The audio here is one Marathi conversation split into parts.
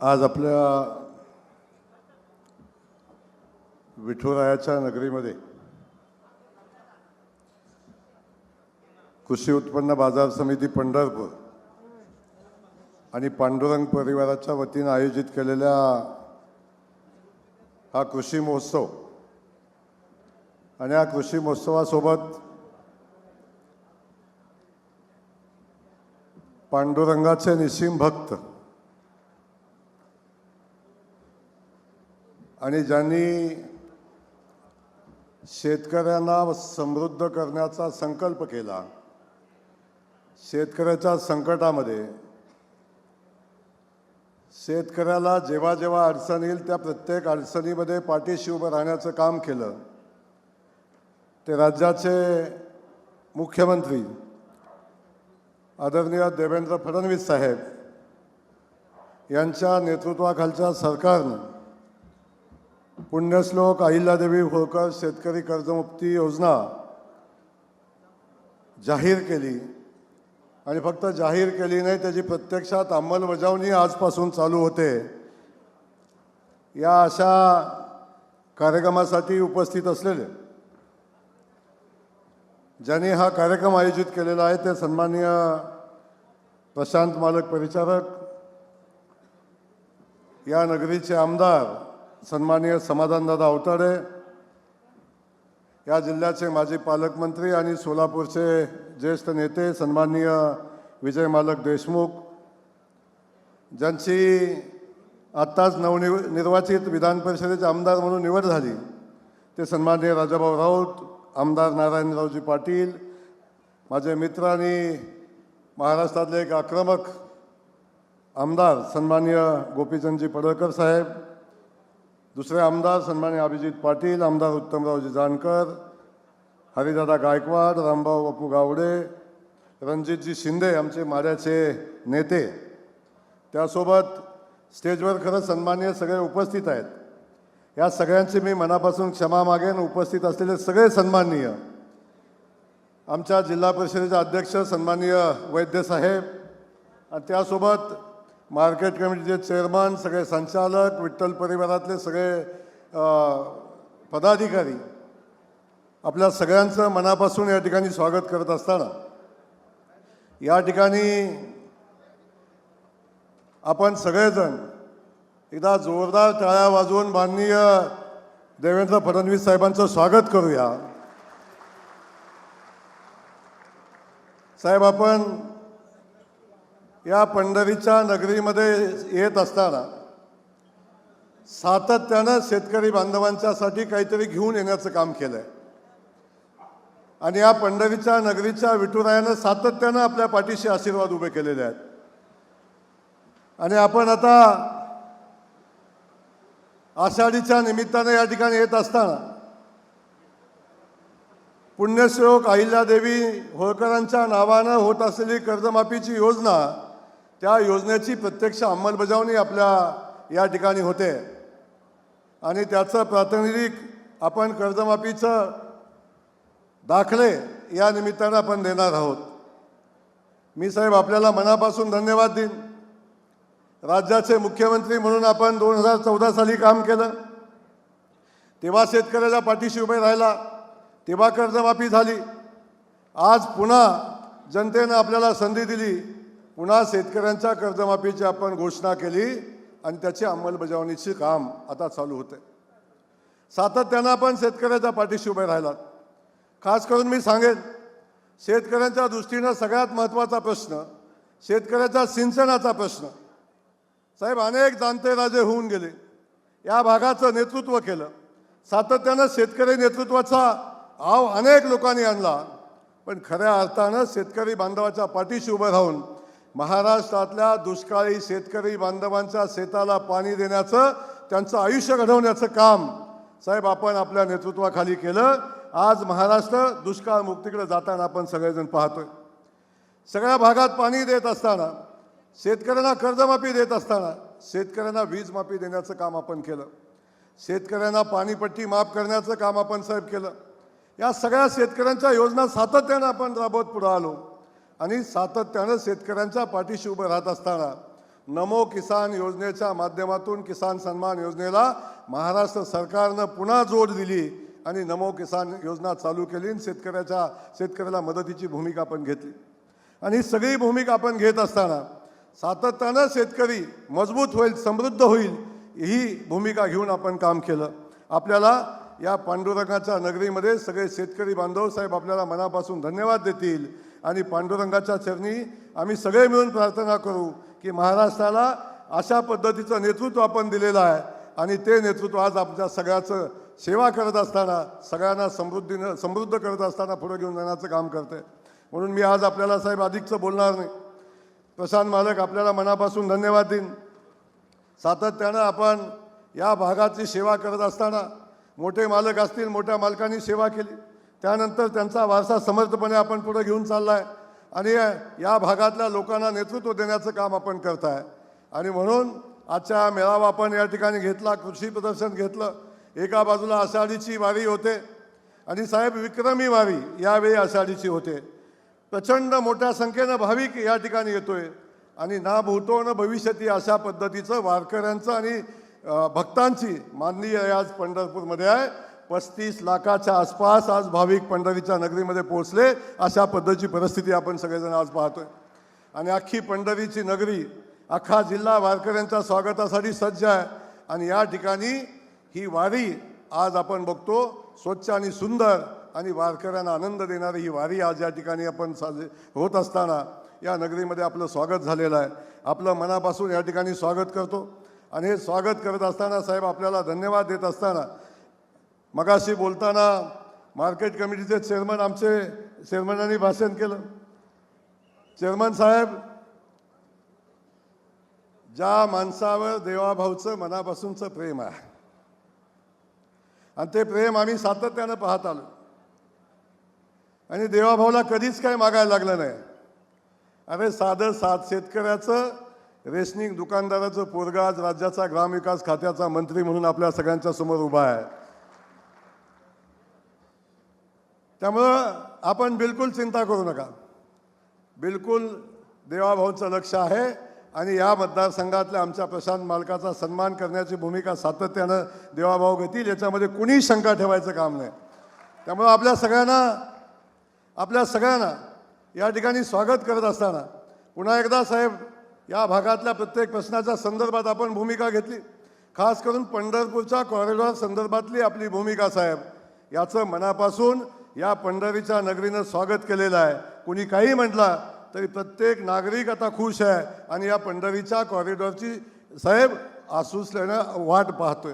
आज आपल्या विठुरायाच्या नगरीमध्ये कृषी उत्पन्न बाजार समिती पंढरपूर आणि पांडुरंग परिवाराच्या वतीने आयोजित केलेल्या हा कृषी महोत्सव आणि या कृषी महोत्सवासोबत पांडुरंगाचे निस्सीम भक्त आणि ज्यांनी शेतकऱ्यांना समृद्ध करण्याचा संकल्प केला, शेतकऱ्याच्या संकटामध्ये शेतकऱ्याला जेव्हा जेव्हा अडचण येईल त्या प्रत्येक अडचणीमध्ये पाठीशी उभं राहण्याचं काम केलं, ते राज्याचे मुख्यमंत्री आदरणीय देवेंद्र फडणवीस साहेब यांच्या नेतृत्वाखालच्या सरकारनं पुण्यश्लोक अहिल्यादेवी होळकर शेतकरी कर्जमुक्ती योजना जाहीर केली आणि फक्त जाहीर केली नाही, त्याची प्रत्यक्षात अंमलबजावणी आजपासून चालू होते। या अशा कार्यक्रमासाठी उपस्थित असलेले ज्यांनी हा कार्यक्रम आयोजित केलेला आहे ते सन्माननीय प्रशांत मालक परिचारक, या नगरीचे आमदार सन्माननीय समाधानदादा अवताडे, या जिल्ह्याचे माजी पालकमंत्री आणि सोलापूरचे ज्येष्ठ नेते सन्माननीय विजय मालक देशमुख, ज्यांची आत्ताच नवनिर्वाचित विधान परिषदेचे आमदार म्हणून निवड झाली, ते सन्माननीय राजाभाऊ राऊत, आमदार नारायणरावजी पाटील, माझे मित्र आणि महाराष्ट्रातले एक आक्रमक आमदार सन्माननीय गोपीचंदजी पडळकर साहेब, दुसरे आमदार सन्माननीय अभिजित पाटील, आमदार उत्तमरावजी जानकर, हरिदादा गायकवाड, रामभाऊ बापू गावडे, रणजितजी शिंदे आमचे माढ्याचे नेते, त्यासोबत स्टेजवर खरं सन्माननीय सगळे उपस्थित आहेत। या सगळ्यांची मी मनापासून क्षमा मागेन। उपस्थित असलेले सगळे सन्माननीय आमच्या जिल्हा परिषदेचे अध्यक्ष सन्माननीय वैद्य साहेब आणि त्यासोबत मार्केट कमिटीचे चेअरमन, सगळे संचालक, विठ्ठल परिवारातले सगळे पदाधिकारी, आपल्या सगळ्यांचं मनापासून या ठिकाणी स्वागत करत असताना या ठिकाणी आपण सगळेजण एकदा जोरदार टाळ्या वाजवून माननीय देवेंद्र फडणवीस साहेबांचं स्वागत करूया। साहेब, आपण या पंढरीच्या नगरीमध्ये येत असताना सातत्यानं शेतकरी बांधवांच्यासाठी काहीतरी घेऊन येण्याचं काम केलंय आणि या पंढरीच्या नगरीच्या विठुरायानं सातत्यानं आपल्या पाठीशी आशीर्वाद उभे केलेले आहेत आणि आपण आता आषाढीच्या निमित्ताने या ठिकाणी येत असताना पुण्यश्लोक अहिल्यादेवी होळकरांच्या नावानं होत असलेली कर्जमाफीची योजना, त्या योजनेची प्रत्यक्ष अंमलबजावणी आपल्या या ठिकाणी होते आणि त्याचं प्रातिनिधिक आपण कर्जमाफीचं दाखले या निमित्तानं आपण देणार आहोत। मी साहेब आपल्याला मनापासून धन्यवाद देईन। राज्याचे मुख्यमंत्री म्हणून आपण 2014 साली काम केलं, तेव्हा शेतकऱ्याच्या पाठीशी उभे राहिला, तेव्हा कर्जमाफी झाली। आज पुन्हा जनतेनं आपल्याला संधी दिली, पुन्हा शेतकऱ्यांच्या कर्जमाफीची आपण घोषणा केली आणि त्याची अंमलबजावणीचे काम आता चालू होते। सातत्यानं आपण शेतकऱ्याच्या पाठीशी उभे राहिलात। खास करून मी सांगेन, शेतकऱ्यांच्या दृष्टीनं सगळ्यात महत्त्वाचा प्रश्न शेतकऱ्याच्या सिंचनाचा प्रश्न। साहेब, अनेक जाणते राजे होऊन गेले, या भागाचं नेतृत्व केलं, सातत्यानं शेतकरी नेतृत्वाचा आव अनेक लोकांनी आणला, पण खऱ्या अर्थानं शेतकरी बांधवाच्या पाठीशी उभं राहून महाराष्ट्रातल्या दुष्काळी शेतकरी बांधवांच्या शेताला पाणी देण्याचं, त्यांचं आयुष्य घडवण्याचं काम साहेब आपण आपल्या नेतृत्वाखाली केलं। आज महाराष्ट्र दुष्काळ मुक्तीकडे जाताना आपण सगळेजण पाहतोय। सगळ्या भागात पाणी देत असताना, शेतकऱ्यांना कर्जमाफी देत असताना, शेतकऱ्यांना वीज माफी देण्याचं काम आपण केलं, शेतकऱ्यांना पाणीपट्टी माफ करण्याचं काम आपण साहेब केलं। या सगळ्या शेतकऱ्यांच्या योजना सातत्यानं आपण राबवत पुढे आलो आणि सातत्यानं शेतकऱ्यांच्या पाठीशी उभं राहत असताना नमो किसान योजनेच्या माध्यमातून किसान सन्मान योजनेला महाराष्ट्र सरकारनं पुन्हा जोड दिली आणि नमो किसान योजना चालू केली आणि शेतकऱ्याला मदतीची भूमिका आपण घेतली. आणि ही सगळी भूमिका आपण घेत असताना सातत्यानं शेतकरी मजबूत होईल, समृद्ध होईल, ही भूमिका घेऊन आपण काम केलं. आपल्याला या पांडुरंगाच्या नगरीमध्ये सगळे शेतकरी बांधव साहेब आपल्याला मनापासून धन्यवाद देतील आणि पांडुरंगाच्या चरणी आम्ही सगळे मिळून प्रार्थना करू की महाराष्ट्राला अशा पद्धतीचं नेतृत्व आपण दिलेलं आहे आणि ते नेतृत्व आज आपल्या सगळ्याचं सेवा करत असताना, सगळ्यांना समृद्ध करत असताना पुढे घेऊन जाण्याचं काम करते. म्हणून मी आज आपल्याला साहेब अधिकचं बोलणार नाही. प्रशांत मालक आपल्याला मनापासून धन्यवाद देईन. सातत्यानं आपण या भागाची सेवा करत असताना मोठे मालक असतील, मोठ्या मालकांनी सेवा केली, त्यानंतर त्यांचा वारसा समर्थपणे आपण पुढे घेऊन चालला आहे आणि या भागातल्या लोकांना नेतृत्व देण्याचं काम आपण करत आहे. आणि म्हणून आजच्या मेळावा आपण या ठिकाणी घेतला, कृषी प्रदर्शन घेतलं. एका बाजूला आषाढीची वारी होते आणि साहेब विक्रमी वारी यावेळी आषाढीची होते. प्रचंड मोठ्या संख्येनं भाविक या ठिकाणी येतोय आणि ना भूतो न भविष्यती अशा पद्धतीचं वारकऱ्यांचं आणि भक्तांची माननीय आज पंढरपूरमध्ये आहे. 35 लाखाच्या आसपास आज भाविक पंढरीच्या नगरीमध्ये पोहोचले. अशा पद्धतीची परिस्थिती आपण सगळेजण आज पाहतोय आणि अख्खी पंढरीची नगरी, अख्खा जिल्हा वारकऱ्यांच्या स्वागतासाठी सज्ज आहे. आणि या ठिकाणी ही वारी आज आपण बघतो, स्वच्छ आणि सुंदर आणि वारकऱ्यांना आनंद देणारी ही वारी आज या ठिकाणी आपण होत असताना या नगरीमध्ये आपलं स्वागत झालेलं आहे. आपलं मनापासून या ठिकाणी स्वागत करतो. आणि हे स्वागत करत असताना साहेब आपल्याला धन्यवाद देत असताना मगाशी बोलताना मार्केट कमिटीचे चेअरमन आमचे चेअरमनांनी भाषण केलं. चेअरमन साहेब, ज्या माणसावर देवाभाऊचं मनापासूनचं प्रेम आहे आणि ते प्रेम आम्ही सातत्यानं पाहत आलो आणि देवाभाऊला कधीच काय मागायला लागलं नाही. अरे साधं शेतकऱ्याचं रेशनिंग दुकानदाराचं पोरगा आज राज्याचा ग्रामविकास खात्याचा मंत्री म्हणून आपल्या सगळ्यांच्या समोर उभा आहे. त्यामुळं आपण बिलकुल चिंता करू नका. बिलकुल देवाभाऊंचं लक्ष आहे आणि या मतदारसंघातल्या आमच्या प्रशांत मालकाचा सन्मान करण्याची भूमिका सातत्यानं देवाभाऊ घेतील, याच्यामध्ये कुणीही शंका ठेवायचं काम नाही. त्यामुळं आपल्या सगळ्यांना या ठिकाणी स्वागत करत असताना पुन्हा एकदा साहेब या भागातल्या प्रत्येक प्रश्नाच्या संदर्भात आपण भूमिका घेतली. खास करून पंढरपूरच्या कॉरिडॉर संदर्भातली आपली भूमिका साहेब, याचं मनापासून या पंढरीच्या नगरीनं स्वागत केलेलं आहे. कुणी काही म्हटलं तरी प्रत्येक नागरिक आता खुश आहे आणि या पंढरीच्या कॉरिडॉरची साहेब आसुसल्यानं वाट पाहतोय.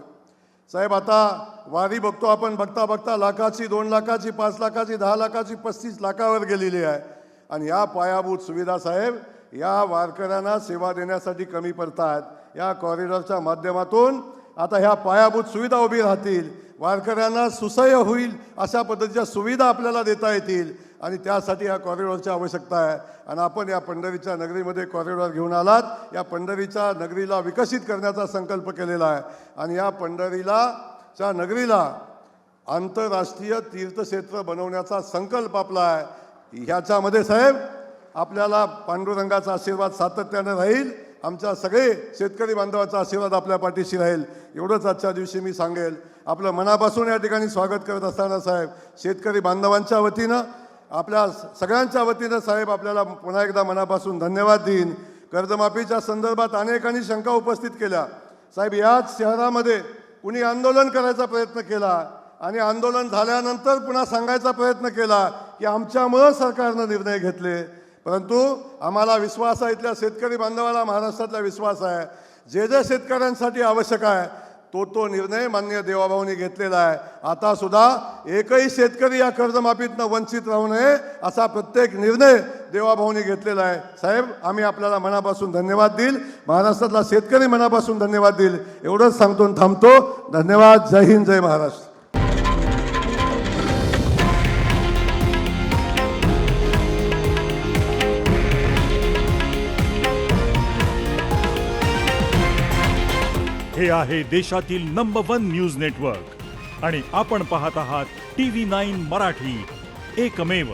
साहेब आता वारी बघतो आपण, बघता बघता लाखाची, 2 लाखाची, 5 लाखाची, 10 लाखाची, 35 लाखावर गेलेली आहे. आणि या पायाभूत सुविधा साहेब या वारकऱ्यांना सेवा देण्यासाठी कमी पडतात. या कॉरिडॉरच्या माध्यमातून आता ह्या पायाभूत सुविधा उभी राहतील, वारकऱ्यांना सुसह्य होईल अशा पद्धतीच्या सुविधा आपल्याला देता येतील आणि त्यासाठी या कॉरिडॉरची आवश्यकता आहे. आणि आपण या पंढरीच्या नगरीमध्ये कॉरिडॉर घेऊन आलात. या पंढरीच्या नगरीला विकसित करण्याचा संकल्प केलेला आहे आणि या पंढरीच्या नगरीला आंतरराष्ट्रीय तीर्थक्षेत्र बनवण्याचा संकल्प आपला आहे. ह्याच्यामध्ये साहेब आपल्याला पांडुरंगाचा आशीर्वाद सातत्यानं राहील. आमच्या सगळे शेतकरी बांधवाचा आशीर्वाद आपल्या पाठीशी राहील. एवढंच आजच्या दिवशी मी सांगेल. आपलं मनापासून या ठिकाणी स्वागत करत असताना साहेब शेतकरी बांधवांच्या वतीनं, आपल्या सगळ्यांच्या वतीनं साहेब आपल्याला पुन्हा एकदा मनापासून धन्यवाद देईन. कर्जमाफीच्या संदर्भात अनेकांनी शंका उपस्थित केल्या. साहेब याच शहरामध्ये कुणी आंदोलन करायचा प्रयत्न केला आणि आंदोलन झाल्यानंतर पुन्हा सांगायचा प्रयत्न केला की आमच्यामुळं सरकारनं निर्णय घेतले. परंतु आम्हाला विश्वास आहे, इथल्या शेतकरी बांधवाला महाराष्ट्रातला विश्वास आहे, जे जे शेतकऱ्यांसाठी आवश्यक आहे तो निर्णय माननीय देवाभाऊंनी घेतलेला आहे. आता सुद्धा एकही शेतकरी या कर्जमाफीतनं वंचित राहू नये असा प्रत्येक निर्णय देवाभाऊंनी घेतलेला आहे. साहेब आम्ही आपल्याला मनापासून धन्यवाद देईल, महाराष्ट्रातला शेतकरी मनापासून धन्यवाद देईल. एवढंच सांगतो थांबतो. धन्यवाद. जय हिंद, जय महाराष्ट्र. हे आहे देशातील नंबर 1 न्यूज नेटवर्क आणि आपण पाहत आहात TV9 मराठी, एकमेव.